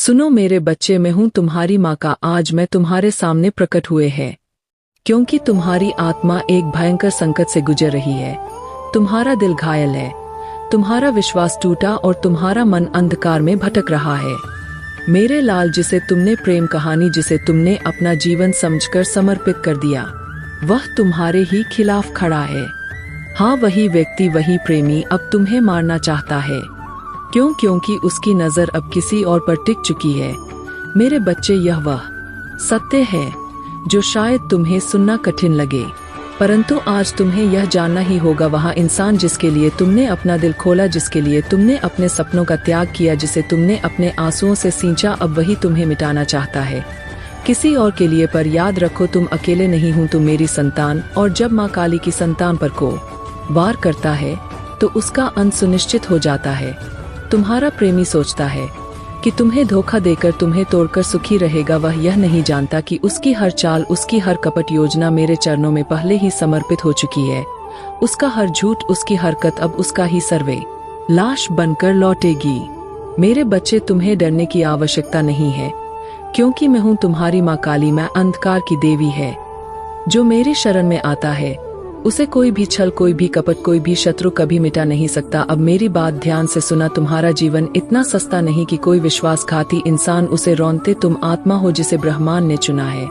सुनो मेरे बच्चे, मैं हूँ तुम्हारी माँ का आज मैं तुम्हारे सामने प्रकट हुए है, क्योंकि तुम्हारी आत्मा एक भयंकर संकट से गुजर रही है। तुम्हारा दिल घायल है, तुम्हारा विश्वास टूटा और तुम्हारा मन अंधकार में भटक रहा है। मेरे लाल, जिसे तुमने प्रेम कहानी, जिसे तुमने अपना जीवन समझकर समर्पित कर दिया, वह तुम्हारे ही खिलाफ खड़ा है। हाँ, वही व्यक्ति, वही प्रेमी अब तुम्हें मारना चाहता है। क्यों? क्योंकि उसकी नजर अब किसी और पर टिक चुकी है। मेरे बच्चे, यह वह सत्य है जो शायद तुम्हें सुनना कठिन लगे, परंतु आज तुम्हें यह जानना ही होगा। वह इंसान जिसके लिए तुमने अपना दिल खोला, जिसके लिए तुमने अपने सपनों का त्याग किया, जिसे तुमने अपने आंसुओं से सींचा, अब वही तुम्हें मिटाना चाहता है किसी और के लिए। पर याद रखो, तुम अकेले नहीं हो, तुम मेरी संतान। और जब माँ काली की संतान पर को वार करता है तो उसका अंत सुनिश्चित हो जाता है। तुम्हारा प्रेमी सोचता है कि तुम्हें धोखा देकर, तुम्हें तोड़कर सुखी रहेगा। वह यह नहीं जानता कि उसकी हर चाल, उसकी हर कपट योजना मेरे चरणों में पहले ही समर्पित हो चुकी है। उसका हर झूठ, उसकी हरकत अब उसका ही सर्वे लाश बनकर लौटेगी। मेरे बच्चे, तुम्हें डरने की आवश्यकता नहीं है, क्योंकि मैं हूँ तुम्हारी माँ काली। मैं अंधकार की देवी है। जो मेरी शरण में आता है उसे कोई भी छल, कोई भी कपट, कोई भी शत्रु कभी मिटा नहीं सकता। अब मेरी बात ध्यान से सुना, तुम्हारा जीवन इतना सस्ता नहीं कि कोई विश्वासघाती इंसान उसे रौंदते। तुम आत्मा हो जिसे ब्रह्मांड ने चुना है,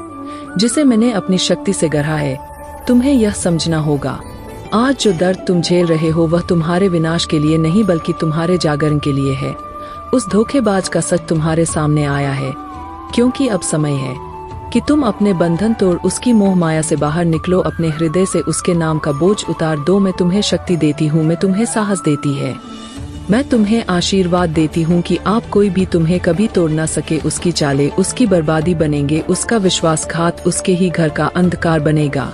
जिसे मैंने अपनी शक्ति से गढ़ा है। तुम्हें यह समझना होगा, आज जो दर्द तुम झेल रहे हो वह तुम्हारे विनाश के लिए नहीं, बल्कि तुम्हारे जागरण के लिए है। उस धोखेबाज का सच तुम्हारे सामने आया है, क्योंकि अब समय है कि तुम अपने बंधन तोड़ उसकी मोह माया से बाहर निकलो। अपने हृदय से उसके नाम का बोझ उतार दो। मैं तुम्हें शक्ति देती हूँ, मैं तुम्हें साहस देती है, मैं तुम्हें आशीर्वाद देती हूँ कि आप कोई भी तुम्हें कभी तोड़ ना सके। उसकी चालें उसकी बर्बादी बनेंगे, उसका विश्वासघात उसके ही घर का अंधकार बनेगा।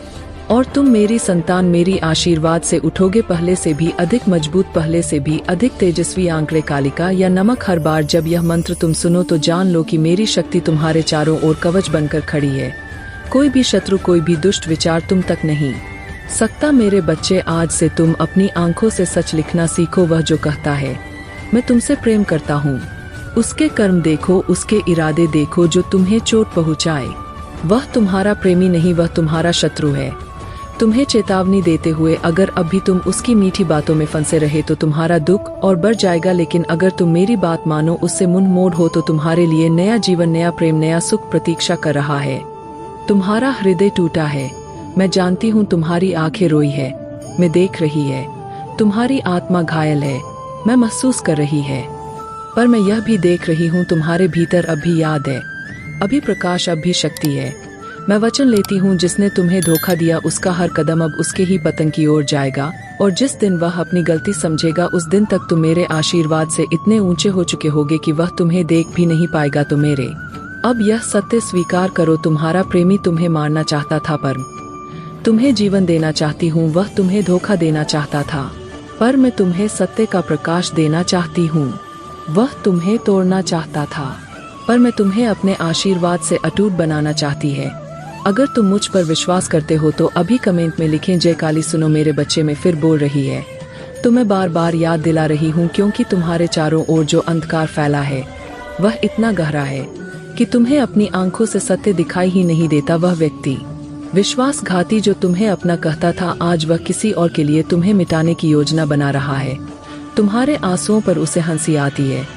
और तुम मेरी संतान, मेरी आशीर्वाद से उठोगे, पहले से भी अधिक मजबूत, पहले से भी अधिक तेजस्वी। आंकड़े कालिका या नमक, हर बार जब यह मंत्र तुम सुनो तो जान लो कि मेरी शक्ति तुम्हारे चारों ओर कवच बनकर खड़ी है। कोई भी शत्रु, कोई भी दुष्ट विचार तुम तक नहीं सकता। मेरे बच्चे, आज से तुम अपनी आंखों से सच लिखना सीखो। वह जो कहता है मैं तुमसे प्रेम करता हूँ, उसके कर्म देखो, उसके इरादे देखो जो तुम्हें चोट पहुँचाए। वह तुम्हारा प्रेमी नहीं, वह तुम्हारा शत्रु है। तुम्हें चेतावनी देते हुए, अगर अब भी तुम उसकी मीठी बातों में फंसे रहे तो तुम्हारा दुख और बढ़ जाएगा। लेकिन अगर तुम मेरी बात मानो, उससे मुंह मोड़ हो, तो तुम्हारे लिए नया जीवन, नया प्रेम, नया सुख प्रतीक्षा कर रहा है। तुम्हारा हृदय टूटा है, मैं जानती हूँ। तुम्हारी आंखें रोई है, मैं देख रही है। तुम्हारी आत्मा घायल है, मैं महसूस कर रही है। पर मैं यह भी देख रही हूँ, तुम्हारे भीतर अभी याद है, अभी प्रकाश, अभी शक्ति है। मैं वचन लेती हूँ, जिसने तुम्हें धोखा दिया उसका हर कदम अब उसके ही पतन की ओर जाएगा। और जिस दिन वह अपनी गलती समझेगा, उस दिन तक तुम मेरे आशीर्वाद से इतने ऊंचे हो चुके होगे कि वह तुम्हें देख भी नहीं पाएगा। तो मेरे अब यह सत्य स्वीकार करो, तुम्हारा प्रेमी तुम्हें मारना चाहता था, पर तुम्हें जीवन देना चाहती हूँ। वह तुम्हें धोखा देना चाहता था, पर मैं तुम्हें सत्य का प्रकाश देना चाहती हूँ। वह तुम्हें तोड़ना चाहता था, पर मैं तुम्हें अपने आशीर्वाद से अटूट बनाना चाहती है। अगर तुम मुझ पर विश्वास करते हो तो अभी कमेंट में लिखें जय काली। सुनो मेरे बच्चे, में फिर बोल रही है, तो मैं बार बार याद दिला रही हूँ, क्योंकि तुम्हारे चारों ओर जो अंधकार फैला है वह इतना गहरा है कि तुम्हें अपनी आंखों से सत्य दिखाई ही नहीं देता। वह व्यक्ति विश्वासघाती जो तुम्हें अपना कहता था, आज वह किसी और के लिए तुम्हें मिटाने की योजना बना रहा है। तुम्हारे आंसुओं पर उसे हंसी आती है,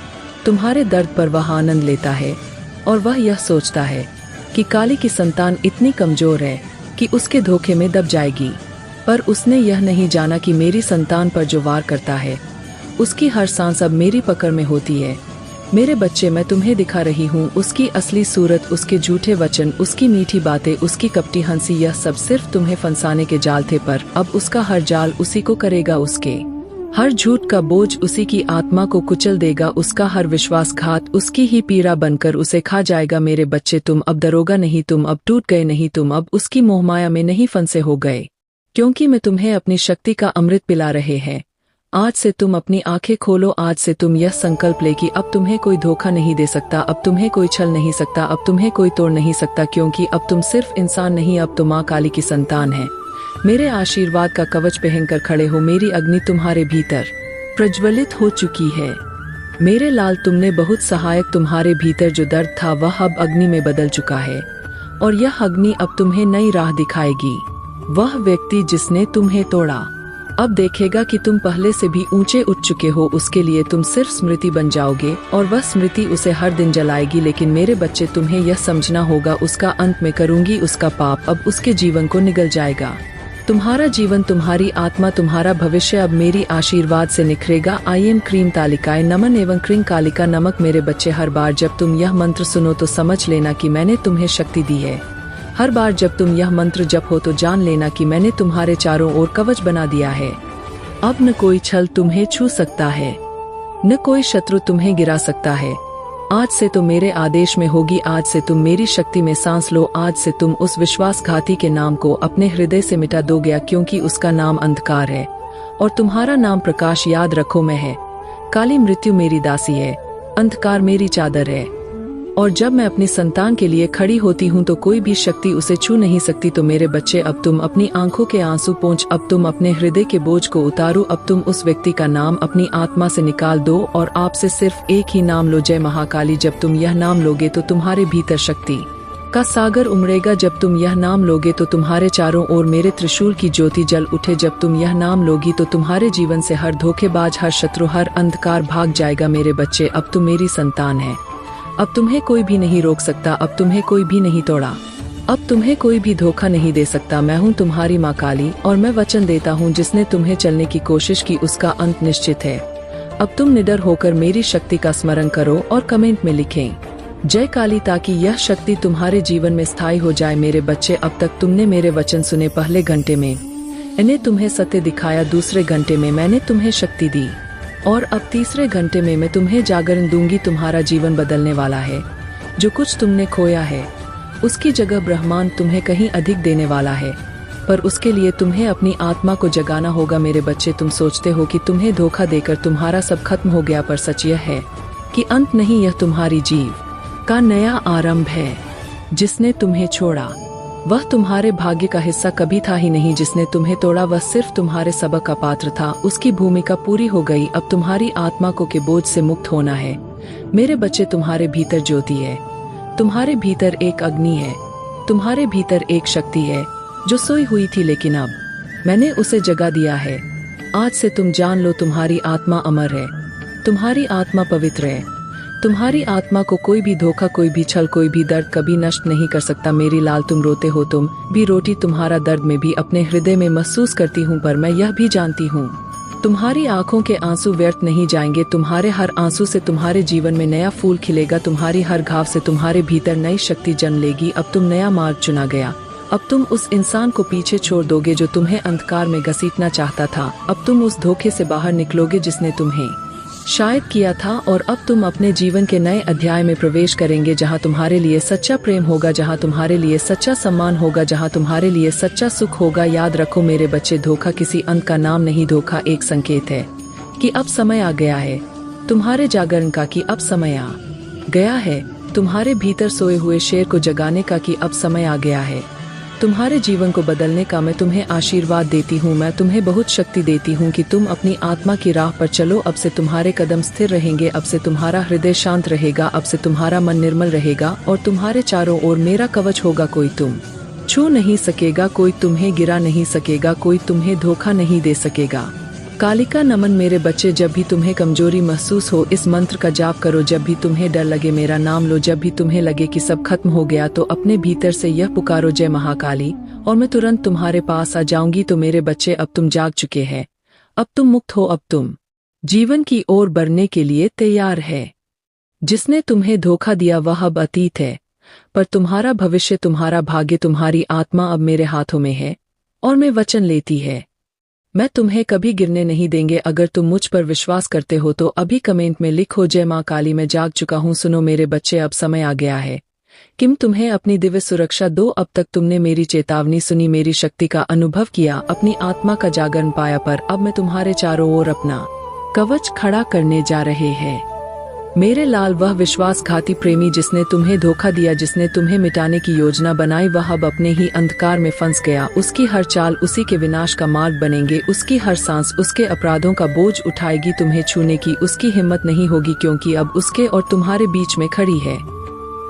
तुम्हारे दर्द पर वह आनंद लेता है, और वह यह सोचता है कि काली की संतान इतनी कमजोर है कि उसके धोखे में दब जाएगी। पर उसने यह नहीं जाना कि मेरी संतान पर जो वार करता है उसकी हर सांस अब मेरी पकड़ में होती है। मेरे बच्चे, मैं तुम्हें दिखा रही हूँ उसकी असली सूरत, उसके झूठे वचन, उसकी मीठी बातें, उसकी कपटी हंसी। यह सब सिर्फ तुम्हें फंसाने के जाल थे, पर अब उसका हर जाल उसी को करेगा। उसके हर झूठ का बोझ उसी की आत्मा को कुचल देगा। उसका हर विश्वासघात उसकी ही पीड़ा बनकर उसे खा जाएगा। मेरे बच्चे, तुम अब डरोगा नहीं, तुम अब टूट गए नहीं, तुम अब उसकी मोहमाया में नहीं फंसे हो गए, क्योंकि मैं तुम्हें अपनी शक्ति का अमृत पिला रहे हैं। आज से तुम अपनी आंखें खोलो, आज से तुम यह संकल्प ले कि अब तुम्हें कोई धोखा नहीं दे सकता, अब तुम्हें कोई छल नहीं सकता, अब तुम्हें कोई तोड़ नहीं सकता, क्योंकि अब तुम सिर्फ इंसान नहीं, अब तो माँ काली की संतान है। मेरे आशीर्वाद का कवच पहनकर खड़े हो। मेरी अग्नि तुम्हारे भीतर प्रज्वलित हो चुकी है। मेरे लाल तुमने बहुत सहायक, तुम्हारे भीतर जो दर्द था वह अब अग्नि में बदल चुका है और यह अग्नि अब तुम्हें नई राह दिखाएगी। वह व्यक्ति जिसने तुम्हें तोड़ा अब देखेगा कि तुम पहले से भी ऊंचे उठ चुके हो, उसके लिए तुम सिर्फ स्मृति बन जाओगे और वह स्मृति उसे हर दिन जलाएगी। लेकिन मेरे बच्चे, तुम्हें यह समझना होगा, उसका अंत में करूंगी, उसका पाप अब उसके जीवन को निगल जाएगा। तुम्हारा जीवन, तुम्हारी आत्मा, तुम्हारा भविष्य अब मेरी आशीर्वाद से निखरेगा। आई एम क्रीम तालिकाए नमन एवं क्रीम कालिका नमक। मेरे बच्चे, हर बार जब तुम यह मंत्र सुनो तो समझ लेना कि मैंने तुम्हें शक्ति दी है। हर बार जब तुम यह मंत्र जप हो तो जान लेना कि मैंने तुम्हारे चारों ओर कवच बना दिया है। अब न कोई छल तुम्हें छू सकता है, न कोई शत्रु तुम्हें गिरा सकता है। आज से तो मेरे आदेश में होगी, आज से तुम मेरी शक्ति में सांस लो, आज से तुम उस विश्वासघाती के नाम को अपने हृदय से मिटा दो गया, क्योंकि उसका नाम अंधकार है और तुम्हारा नाम प्रकाश। याद रखो, मैं है काली मृत्यु मेरी दासी है, अंधकार मेरी चादर है, और जब मैं अपनी संतान के लिए खड़ी होती हूँ तो कोई भी शक्ति उसे छू नहीं सकती। तो मेरे बच्चे, अब तुम अपनी आंखों के आंसू पोंछ, अब तुम अपने हृदय के बोझ को उतारो, अब तुम उस व्यक्ति का नाम अपनी आत्मा से निकाल दो और आपसे सिर्फ एक ही नाम लो, जय महाकाली। जब तुम यह नाम लोगे तो तुम्हारे भीतर शक्ति का सागर उमड़ेगा। जब तुम यह नाम लोगे तो तुम्हारे चारों ओर मेरे त्रिशूल की ज्योति जल उठे। जब तुम यह नाम लोगी तो तुम्हारे जीवन से हर धोखेबाज, हर शत्रु, हर अंधकार भाग जाएगा। मेरे बच्चे, अब तुम मेरी संतान है, अब तुम्हें कोई भी नहीं रोक सकता, अब तुम्हें कोई भी नहीं तोड़ा, अब तुम्हें कोई भी धोखा नहीं दे सकता। मैं हूँ तुम्हारी माँ काली और मैं वचन देता हूँ, जिसने तुम्हें चलने की कोशिश की उसका अंत निश्चित है। अब तुम निडर होकर मेरी शक्ति का स्मरण करो और कमेंट में लिखें जय काली, ताकि यह शक्ति तुम्हारे जीवन में स्थायी हो जाए। मेरे बच्चे, अब तक तुमने मेरे वचन सुने। पहले घंटे में मैंने तुम्हें सत्य दिखाया, दूसरे घंटे में मैंने तुम्हें शक्ति दी और अब तीसरे घंटे में मैं तुम्हें जागरण दूंगी। तुम्हारा जीवन बदलने वाला है। जो कुछ तुमने खोया है उसकी जगह ब्रह्मांड तुम्हें कहीं अधिक देने वाला है, पर उसके लिए तुम्हें अपनी आत्मा को जगाना होगा। मेरे बच्चे, तुम सोचते हो कि तुम्हें धोखा देकर तुम्हारा सब खत्म हो गया, पर सच यह है कि अंत नहीं, यह तुम्हारी जीव का नया आरंभ है। जिसने तुम्हें छोड़ा वह तुम्हारे भाग्य का हिस्सा कभी था ही नहीं, जिसने तुम्हें तोड़ा वह सिर्फ तुम्हारे सबक का पात्र था। उसकी भूमिका पूरी हो गई, अब तुम्हारी आत्मा को के बोझ से मुक्त होना है। मेरे बच्चे, तुम्हारे भीतर ज्योति है, तुम्हारे भीतर एक अग्नि है, तुम्हारे भीतर एक शक्ति है जो सोई हुई थी, लेकिन अब मैंने उसे जगा दिया है। आज से तुम जान लो, तुम्हारी आत्मा अमर है, तुम्हारी आत्मा पवित्र है, तुम्हारी आत्मा को कोई भी धोखा, कोई भी छल, कोई भी दर्द कभी नष्ट नहीं कर सकता। मेरी लाल, तुम रोते हो, तुम भी रोटी, तुम्हारा दर्द में भी अपने हृदय में महसूस करती हूँ, पर मैं यह भी जानती हूँ तुम्हारी आंखों के आंसू व्यर्थ नहीं जाएंगे। तुम्हारे हर आंसू से तुम्हारे जीवन में नया फूल खिलेगा, तुम्हारी हर घाव से तुम्हारे भीतर नई शक्ति जन्म लेगी। अब तुम नया मार्ग चुना गया, अब तुम उस इंसान को पीछे छोड़ दोगे जो तुम्हें अंधकार में घसीटना चाहता था। अब तुम उस धोखे से बाहर निकलोगे जिसने तुम्हें शायद किया था, और अब तुम अपने जीवन के नए अध्याय में प्रवेश करेंगे, जहां तुम्हारे लिए सच्चा प्रेम होगा, जहां तुम्हारे लिए सच्चा सम्मान होगा, जहां तुम्हारे लिए सच्चा सुख होगा। याद रखो मेरे बच्चे, धोखा किसी अंत का नाम नहीं, धोखा एक संकेत है कि अब समय आ गया है तुम्हारे जागरण का, कि अब समय आ गया है तुम्हारे भीतर सोए हुए शेर को जगाने का, कि अब समय आ गया है तुम्हारे जीवन को बदलने का। मैं तुम्हें आशीर्वाद देती हूँ, मैं तुम्हें बहुत शक्ति देती हूँ कि तुम अपनी आत्मा की राह पर चलो। अब से तुम्हारे कदम स्थिर रहेंगे, अब से तुम्हारा हृदय शांत रहेगा, अब से तुम्हारा मन निर्मल रहेगा और तुम्हारे चारों ओर मेरा कवच होगा। कोई तुम छू नहीं सकेगा, कोई तुम्हें गिरा नहीं सकेगा, कोई तुम्हें धोखा नहीं दे सकेगा। कालिका नमन। मेरे बच्चे, जब भी तुम्हें कमजोरी महसूस हो इस मंत्र का जाप करो, जब भी तुम्हें डर लगे मेरा नाम लो, जब भी तुम्हें लगे कि सब खत्म हो गया तो अपने भीतर से यह पुकारो जय महाकाली, और मैं तुरंत तुम्हारे पास आ जाऊंगी। तो मेरे बच्चे, अब तुम जाग चुके हैं, अब तुम मुक्त हो, अब तुम जीवन की ओर बढ़ने के लिए तैयार है। जिसने तुम्हें धोखा दिया वह अब अतीत है, पर तुम्हारा भविष्य, तुम्हारा भाग्य, तुम्हारी आत्मा अब मेरे हाथों में है और मैं वचन लेती है मैं तुम्हें कभी गिरने नहीं देंगे। अगर तुम मुझ पर विश्वास करते हो तो अभी कमेंट में लिखो जय मां काली, मैं जाग चुका हूं। सुनो मेरे बच्चे, अब समय आ गया है कि तुम्हें अपनी दिव्य सुरक्षा दो। अब तक तुमने मेरी चेतावनी सुनी, मेरी शक्ति का अनुभव किया, अपनी आत्मा का जागरण पाया, पर अब मैं तुम्हारे चारों ओर अपना कवच खड़ा करने जा रहे हैं। मेरे लाल, वह विश्वासघाती प्रेमी जिसने तुम्हें धोखा दिया, जिसने तुम्हें मिटाने की योजना बनाई, वह अब अपने ही अंधकार में फंस गया। उसकी हर चाल उसी के विनाश का मार्ग बनेंगे, उसकी हर सांस उसके अपराधों का बोझ उठाएगी। तुम्हें छूने की उसकी हिम्मत नहीं होगी, क्योंकि अब उसके और तुम्हारे बीच में खड़ी है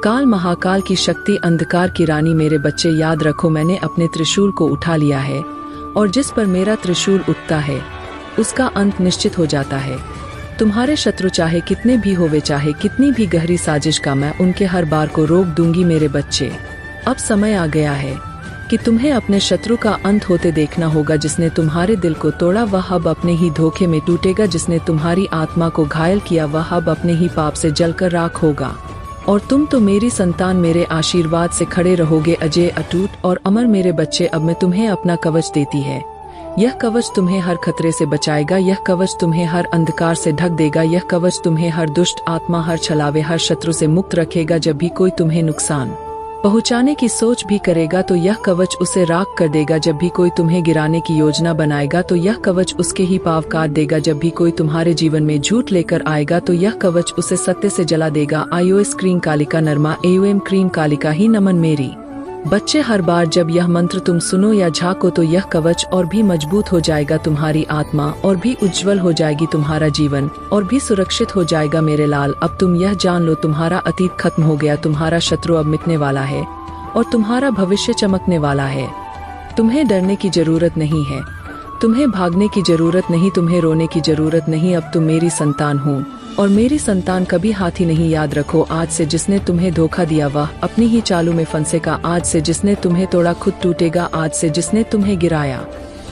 काल, महाकाल की शक्ति, अंधकार की रानी। मेरे बच्चे, याद रखो, मैंने अपने त्रिशूल को उठा लिया है, और जिस पर मेरा त्रिशूल उठता है उसका अंत निश्चित हो जाता है। तुम्हारे शत्रु चाहे कितने भी होवे, चाहे कितनी भी गहरी साजिश का, मैं उनके हर बार को रोक दूंगी। मेरे बच्चे, अब समय आ गया है कि तुम्हें अपने शत्रु का अंत होते देखना होगा। जिसने तुम्हारे दिल को तोड़ा वह अब अपने ही धोखे में टूटेगा, जिसने तुम्हारी आत्मा को घायल किया वह अब अपने ही पाप से जलकर राख होगा। और तुम तो मेरी संतान, मेरे आशीर्वाद से खड़े रहोगे, अजय, अटूट और अमर। मेरे बच्चे, अब मैं तुम्हें अपना कवच देती है। यह कवच तुम्हें हर खतरे से बचाएगा, यह कवच तुम्हें हर अंधकार से ढक देगा, यह कवच तुम्हें हर दुष्ट आत्मा, हर छलावे, हर शत्रु से मुक्त रखेगा। जब भी कोई तुम्हें नुकसान पहुंचाने की सोच भी करेगा तो यह कवच उसे राख कर देगा। जब भी कोई तुम्हें गिराने की योजना बनाएगा तो यह कवच उसके ही पांव काट देगा। जब भी कोई तुम्हारे जीवन में झूठ लेकर आएगा तो यह कवच उसे सत्य से जला देगा। iOS क्रीम कालिका नरमा, AUM क्रीम कालिका ही नमन। मेरी बच्चे, हर बार जब यह मंत्र तुम सुनो या झांको तो यह कवच और भी मजबूत हो जाएगा, तुम्हारी आत्मा और भी उज्जवल हो जाएगी, तुम्हारा जीवन और भी सुरक्षित हो जाएगा। मेरे लाल, अब तुम यह जान लो, तुम्हारा अतीत खत्म हो गया, तुम्हारा शत्रु अब मिटने वाला है और तुम्हारा भविष्य चमकने वाला है। तुम्हें डरने की जरूरत नहीं है, तुम्हें भागने की जरूरत नहीं, तुम्हें रोने की जरूरत नहीं। अब तुम मेरी संतान हो और मेरी संतान कभी हाथी नहीं। याद रखो, आज से जिसने तुम्हें धोखा दिया वह अपनी ही चालू में फंसेगा। आज से जिसने तुम्हें तोड़ा खुद टूटेगा। आज से जिसने तुम्हें गिराया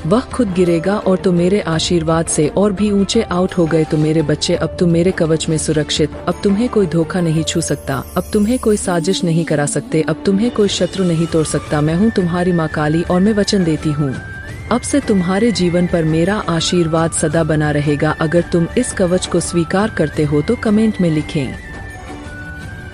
वह खुद गिरेगा। और तो मेरे आशीर्वाद से और भी ऊंचे आउट हो गए। तो मेरे बच्चे, अब तुम मेरे कवच में सुरक्षित। अब तुम्हें कोई धोखा नहीं छू सकता, अब तुम्हें कोई साजिश नहीं करा सकते, अब तुम्हें कोई शत्रु नहीं तोड़ सकता। मैं हूँ तुम्हारी माँ काली और मैं वचन देती हूँ, अब से तुम्हारे जीवन पर मेरा आशीर्वाद सदा बना रहेगा। अगर तुम इस कवच को स्वीकार करते हो तो कमेंट में लिखें।